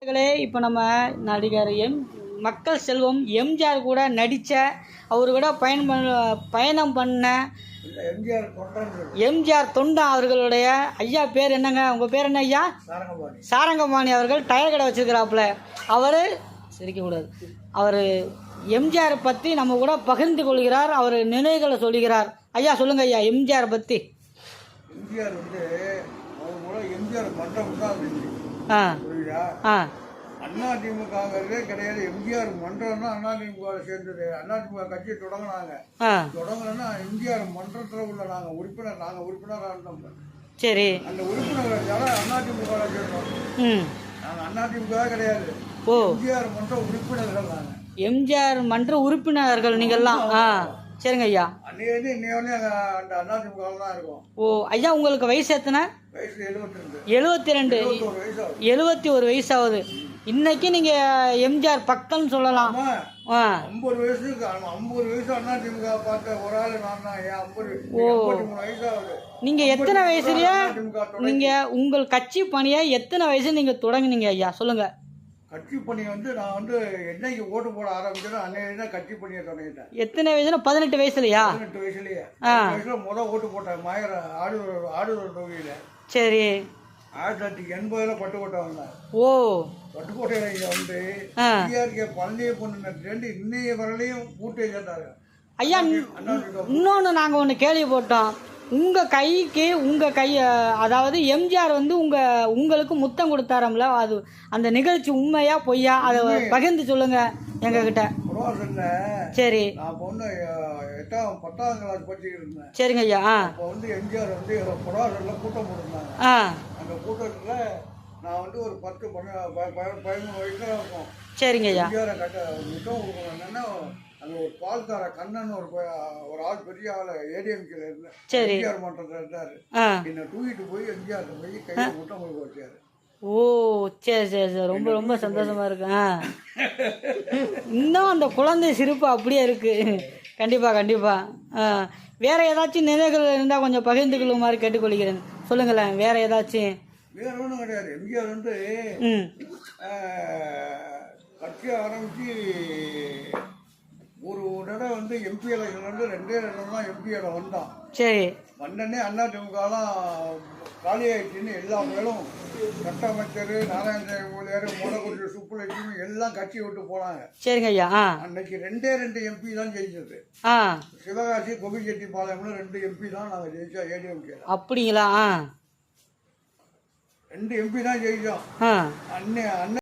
இப்போ நம்ம நடிகர் மக்கள் செல்வம் எம்ஜிஆர் கூட நடித்த அவர் கூட பயணம் பண்ண எம்ஜிஆர் தொண்டா அவர்களுடைய ஐயா பேர் என்னங்க? உங்கள் பேர் என்ன ஐயா? சாரங்கபாணி அவர்கள் டயர் கடை வச்சுருக்கிறாப்புல. அவர் சிரிக்கக்கூடாது. அவர் எம்ஜிஆர் பற்றி நம்ம கூட பகிர்ந்து கொள்கிறார். அவர் நினைவுகளை சொல்லுகிறார். ஐயா சொல்லுங்க ஐயா, எம்ஜிஆர் பற்றி. எம்ஜிஆர் வந்து எம்ஜிஆர் மன்றம் ஆ அதிமுகவே கிடையாது. எம்ஜிஆர் மன்றம்னா அதிமுக சேர்ந்தது. அதிமுக கட்சி தொடங்கினாங்க. தொடங்கலன்னா எம்ஜிஆர் மன்றத்தில் உள்ள நாங்கள் உறுப்பினராக இருந்தோம். சரி, அந்த உறுப்பினர்களால அதிமுக சேர்ந்தோம். நாங்கள் அதிமுக கிடையாது. எம்ஜிஆர் மன்ற உறுப்பினர்கள். நாங்கள் எம்ஜிஆர் மன்ற உறுப்பினர்கள் நீங்கள்லாம். சரிங்க ஐயா. அந்த அதிமுக தான் இருக்கும். ஓ ஐயா, உங்களுக்கு வயசு எத்தனை? வயசு 72. 71 வயசாகுது. இன்னைக்கு நீங்க எம்ஜிஆர் பக்கம்னு சொல்லலாம். 50 வயசுக்கு 50 வயசு அதிமுக பார்த்த ஒரு ஆள் நான் தான். 53 வயசாகுது. நீங்க எத்தனை வயசுலயா நீங்க உங்கள் கட்சி பணியை எத்தனை வயசு நீங்க தொடங்குனீங்க ஐயா சொல்லுங்க? கட்சி பணி வந்து நான் வந்து என்னைக்கு ஓட்டு போட ஆரம்பிச்சேன் அன்னைக்கு கட்சி பணியை தொடங்கிட்டேன். எத்தனை வயசுல? 18 வயசுலயா? 18 வயசுலயே முதல் ஓட்டு போட்டேன் மாயர ஆடுதல் தொகுதியில. சரி, 1980 பட்டுக்கோட்டை வந்தேன். ஓ பட்டுக்கோட்டையில வந்து பழனியை பொண்ணு இன்னைய வரலையும் கூட்டை சேர்ந்தாங்க ஐயா. இன்னொன்று நாங்கள் ஒன்று கேள்விப்பட்டோம். உங்கள் கைக்கு அதாவது எம்ஜிஆர் வந்து உங்களுக்கு முத்தம் கொடுத்தாரம்ல, அது அந்த நிகழ்ச்சி உண்மையா பொய்யா? அதை பகிர்ந்து சொல்லுங்க எங்ககிட்ட. சரி, நான் பொண்ணு 8ஆம் 10ஆம் கிளாஸ் படிச்சுக்கிட்டு இருந்தேன். சரிங்க ஐயா. அப்போ வந்து எம்ஜிஆர் வந்து புறாசல்ல கூட்டம் போட்டிருந்தாங்க. அந்த கூட்டத்தில் நான் வந்து ஒரு 10-13 வயசுல இருக்கும். சரிங்க ஐயா. எம்ஜிஆரை முத்தம் கொடுக்கணும். என்னன்னா அங்கே ஒரு பால்கார கண்ணன் ஒரு ஆள் பெரிய ஆள் ஏடிஎம்கேல இருந்தேன். எம்ஜிஆர் மன்றத்தில் இருந்தார். என்னை தூக்கிட்டு போய் எம்ஜிஆர் போய் கையை முத்தம் கொடுக்க வச்சாரு. ஓ சரி சரி சரி, ரொம்ப ரொம்ப சந்தோஷமா இருக்கு. இன்னும் அந்த குழந்தை சிரிப்பு அப்படியே இருக்கு. கண்டிப்பா கண்டிப்பா. வேற ஏதாச்சும் நினைவுகள் இருந்தால் கொஞ்சம் பகிர்ந்து கொள்ளுமாறு கேட்டுக்கொள்கிறேன். சொல்லுங்களேன், வேற ஏதாச்சும்? வேற ஒன்றும் கிடையாது. எம்ஜிஆர் வந்து கட்சி ஆரம்பிச்சு ஒரு தடவை வந்து எம்பி எலெக்ஷன் வந்து 2 தான் எம்பி இடம் வந்தான். சரி, வந்தனே அதிமுகலாம் காலி ஆயிடுச்சுன்னு எல்லா மேலும் சட்ட அமைச்சர் நாராயணசாமி மூலியார் மோடக்குடி சுப்புலட்சுமி எல்லாம் கட்சி விட்டு போனாங்க. சரிங்க ஐயா. அன்னைக்கு 2 எம்பி தான் ஜெயிச்சது. சிவகாசி கோபிச்செட்டிப்பாளையம்ல 2 எம்பி தான் நாங்கள் ஜெயிச்சோம் ஏடிஎம்கே. அப்படிங்களா? 2 எம்பி தான் ஜெயிச்சோம்.